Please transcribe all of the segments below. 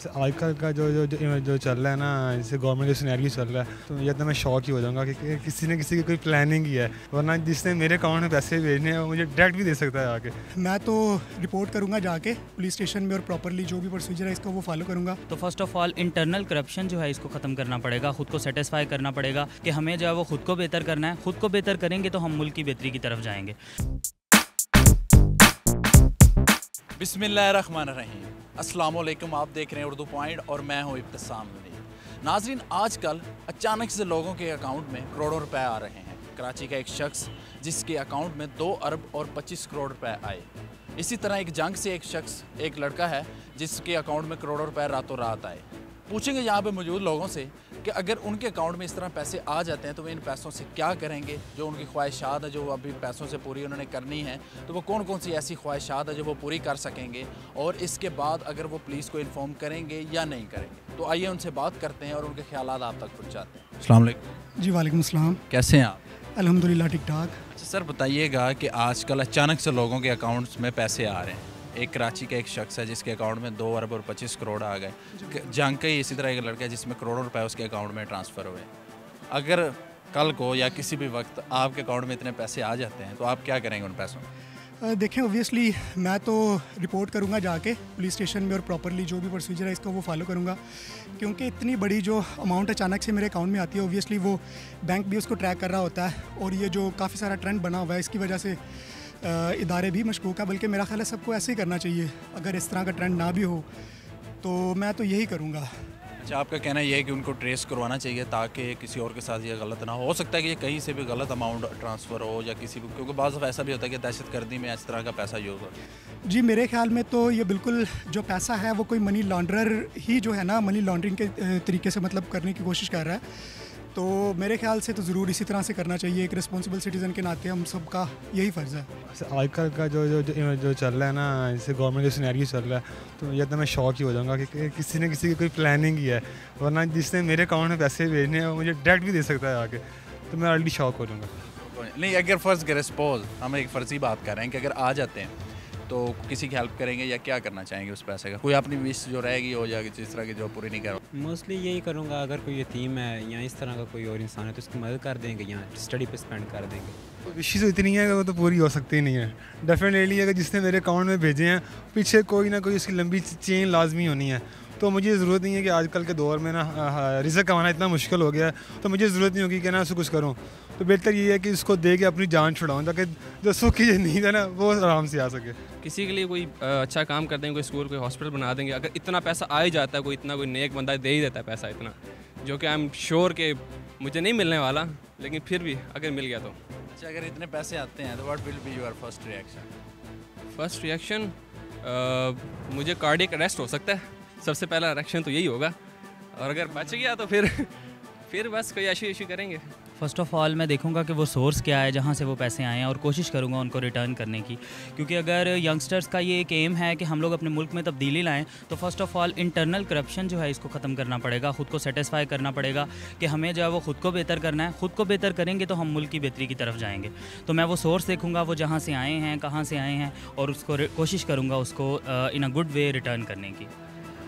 आजकल का जो चल रहा है ना, जैसे गवर्नमेंट का सिनेरियो चल रहा है, तो ये तो मैं शॉक ही हो जाऊंगा कि किसी न किसी की कोई प्लानिंग ही है। वरना जिसने मेरे अकाउंट में पैसे भेजने हैं वो मुझे डायरेक्ट भी दे सकता है आके। मैं तो रिपोर्ट करूंगा जाके पुलिस स्टेशन में और प्रॉपरली जो भी प्रोसीजर है इसका वो फॉलो करूंगा। तो first of all internal corruption जो है इसको ख़त्म करना पड़ेगा, खुद को सेटिस्फाई करना पड़ेगा कि हमें जो है वो खुद को बेहतर करना है। खुद को बेहतर करेंगे तो हम मुल्क की बेहतरी की तरफ जाएंगे। बिस्मिल्लाहिर्रहमानिर्रहीम, अस्सलाम वालेकुम। आप देख रहे हैं उर्दू पॉइंट और मैं हूं इब्तिसाम मुनीर। नाजरीन, आजकल अचानक से लोगों के अकाउंट में करोड़ों रुपए आ रहे हैं। कराची का एक शख्स जिसके अकाउंट में 2 अरब और 25 करोड़ रुपए आए। इसी तरह एक जंग से एक शख्स, एक लड़का है जिसके अकाउंट में करोड़ों रुपए रातों रात आए। पूछेंगे यहाँ पे मौजूद लोगों से कि अगर उनके अकाउंट में इस तरह पैसे आ जाते हैं तो वे इन पैसों से क्या करेंगे। जो उनकी ख्वाहिशात है जो अभी पैसों से पूरी उन्होंने करनी है, तो वो कौन कौन सी ऐसी ख्वाहिशात है जो वो पूरी कर सकेंगे, और इसके बाद अगर वो पुलिस को इन्फॉर्म करेंगे या नहीं करेंगे। तो आइए उनसे बात करते हैं और उनके ख्यालात आप तक पहुँचाते हैं। अस्सलाम वालेकुम। जी वालेकुम अस्सलाम। कैसे हैं आप? अल्हम्दुलिल्लाह ठीक ठाक। अच्छा सर, बताइएगा कि आजकल अचानक से लोगों के अकाउंट्स में पैसे आ रहे हैं। एक कराची का एक शख्स है जिसके अकाउंट में 2 अरब और 25 करोड़ आ गए। जंग का ही इसी तरह एक लड़का है जिसमें करोड़ों रुपए उसके अकाउंट में ट्रांसफ़र हुए। अगर कल को या किसी भी वक्त आपके अकाउंट में इतने पैसे आ जाते हैं तो आप क्या करेंगे उन पैसों में? देखें, ओबियसली मैं तो रिपोर्ट करूंगा जाके पुलिस स्टेशन में और प्रॉपरली जो भी प्रोसीजर है इसका वो फॉलो करूंगा। क्योंकि इतनी बड़ी जो अमाउंट अचानक से मेरे अकाउंट में आती है, ओबियसली वो बैंक भी उसको ट्रैक कर रहा होता है। और ये जो काफ़ी सारा ट्रेंड बना हुआ है, इसकी वजह से इदारे भी मशकूक है। बल्कि मेरा ख्याल है सबको ऐसे ही करना चाहिए। अगर इस तरह का ट्रेंड ना भी हो तो मैं तो यही करूँगा। अच्छा, आपका कहना यह है कि उनको ट्रेस करवाना चाहिए ताकि किसी और के साथ ये गलत ना हो सकता है कि ये कहीं से भी गलत अमाउंट ट्रांसफ़र हो या किसी भी, क्योंकि बाज़ ऐसा भी होता है कि दहशतगर्दी में इस तरह का पैसा यूज़ होता है। जी, मेरे ख्याल में तो ये बिल्कुल जो पैसा है वो कोई मनी लॉन्ड्रर ही जो है ना, मनी लॉन्ड्रिंग के तरीके से मतलब करने की कोशिश कर रहा है। तो मेरे ख्याल से तो ज़रूर इसी तरह से करना चाहिए। एक रिस्पॉन्सिबल सिटीज़न के नाते हम सब का यही फ़र्ज़ है। आजकल का जो चल रहा है ना, जैसे गवर्नमेंट का सिनेरियो चल रहा है, तो ये तो मैं शॉक ही हो जाऊंगा कि किसी न किसी की कोई प्लानिंग ही है। वरना जिसने मेरे अकाउंट में पैसे भेजने हैं वो मुझे डायरेक्ट भी दे सकता है आके। तो मैं ऑलरेडी शॉक हो जाऊँगा। नहीं, अगर फ़र्ज़ करें, सपोज हम एक फ़र्ज़ी बात कर रहे हैं कि अगर आ जाते हैं तो किसी की हेल्प करेंगे या क्या करना चाहेंगे उस पैसे का? कोई अपनी विश जो रहेगी हो या जिस तरह की जो पूरी नहीं कर। मोस्टली यही करूँगा, अगर कोई यतीम है या इस तरह का कोई और इंसान है तो उसकी मदद कर देंगे या स्टडी पे स्पेंड कर देंगे। तो विशेष तो इतनी है कि वो तो पूरी हो सकती ही नहीं है। डेफिनेटली अगर जिसने मेरे अकाउंट में भेजे हैं पीछे कोई ना कोई उसकी लंबी चेन लाजमी होनी है। तो मुझे ज़रूरत नहीं है कि आजकल के दौर में ना रिज़्क कमाना इतना मुश्किल हो गया है, तो मुझे ज़रूरत नहीं होगी कि ना उसको कुछ करूँ। तो बेहतर ये है कि उसको दे के अपनी जान छुड़ाऊँ ताकि जो सुख की नींद है ना वो आराम से आ सके। किसी के लिए कोई अच्छा काम कर देंगे, कोई स्कूल, कोई हॉस्पिटल बना देंगे। अगर इतना पैसा आ ही जाता है, कोई नेक बंदा दे ही देता है पैसा इतना, जो कि आई एम श्योर कि मुझे नहीं मिलने वाला, लेकिन फिर भी अगर मिल गया तो। अच्छा, अगर इतने पैसे आते हैं तो what will be your first reaction? First reaction मुझे कार्डियक अरेस्ट हो सकता है। सबसे पहला रिएक्शन तो यही होगा। और अगर बच गया तो फिर बस कोई ऐशी करेंगे। फ़र्स्ट ऑफ़ ऑल मैं देखूंगा कि वो सोर्स क्या है जहाँ से वो पैसे आए हैं और कोशिश करूंगा उनको रिटर्न करने की। क्योंकि अगर यंगस्टर्स का ये एक एम है कि हम लोग अपने मुल्क में तब्दीली लाएं, तो first of all internal corruption जो है इसको ख़त्म करना पड़ेगा। खुद को सेटिस्फाई करना पड़ेगा कि हमें जो है वो खुद को बेहतर करना है। खुद को बेहतर करेंगे तो हम मुल्क की बेहतरी की तरफ जाएंगे। तो मैं वो सोर्स देखूँगा, वो जहाँ से आए हैं, कहाँ से आए हैं, और उसको कोशिश करूँगा उसको इन अ गुड वे रिटर्न करने की।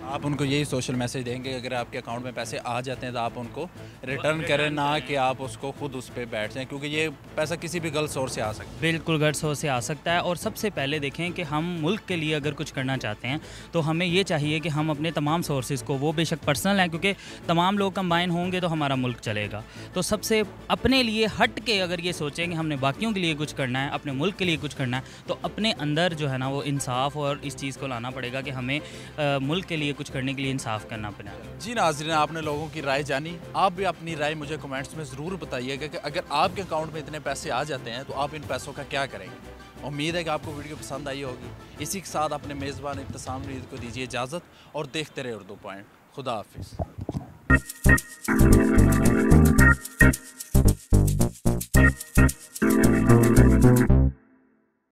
आप उनको यही सोशल मैसेज देंगे अगर आपके अकाउंट में पैसे आ जाते हैं तो आप उनको रिटर्न करें, ना कि आप उसको खुद उस पर बैठ जाएं, क्योंकि ये पैसा किसी भी गलत सोर्स से आ सकता है। बिल्कुल गलत सोर्स से आ सकता है। और सबसे पहले देखें कि हम मुल्क के लिए अगर कुछ करना चाहते हैं तो हमें ये चाहिए कि हम अपने तमाम सोर्सेज़ को, वो बेशक पर्सनल हैं क्योंकि तमाम लोग कंबाइन होंगे तो हमारा मुल्क चलेगा, तो सबसे अपने लिए हट के अगर ये सोचें कि हमने बाकियों के लिए कुछ करना है, अपने मुल्क के लिए कुछ करना है, तो अपने अंदर जो है ना वो इंसाफ और इस चीज़ को लाना पड़ेगा कि हमें मुल्क के लिए कुछ करने के लिए इंसाफ करना पड़ेगा। जी नाज़रीन, आपने लोगों की राय जानी। आप भी अपनी राय मुझे कमेंट्स में ज़रूर बताइएगा कि अगर आपके अकाउंट में इतने पैसे आ जाते हैं तो आप इन पैसों का क्या करेंगे। उम्मीद है कि आपको वीडियो पसंद आई होगी। इसी के साथ अपने मेज़बान इब्तिसाम मुनीर को दीजिए इजाज़त और देखते रहे उर्दू पॉइंट। खुदा हाफिज़।